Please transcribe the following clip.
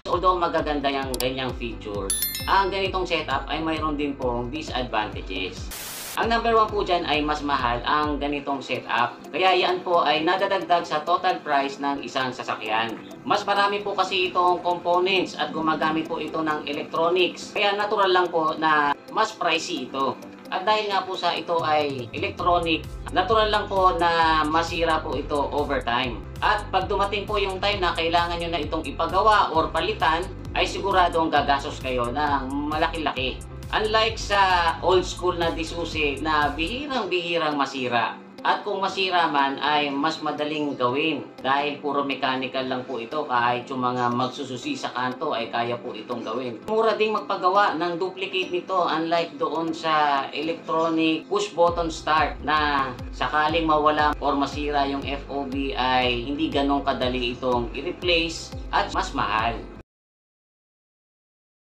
Although magaganda yung ganyang features, ang ganitong setup ay mayroon din pong disadvantages. Ang number 1 po dyan ay mas mahal ang ganitong setup. Kaya yan po ay nadadagdag sa total price ng isang sasakyan. Mas marami po kasi itong components at gumagamit po ito ng electronics. Kaya natural lang po na mas pricey ito. At dahil nga po sa ito ay electronic, natural lang po na masira po ito over time. At pag dumating po yung time na kailangan nyo na itong ipagawa or palitan, ay siguradong gagastos kayo ng malaki-laki. Unlike sa old school na disusi na bihirang-bihirang masira. At kung masira man ay mas madaling gawin dahil puro mechanical lang po ito, kahit yung mga magsususi sa kanto ay kaya po itong gawin. Mura ding magpagawa ng duplicate nito, unlike doon sa electronic push button start na sakaling mawala or masira yung FOB ay hindi ganong kadali itong i-replace at mas mahal.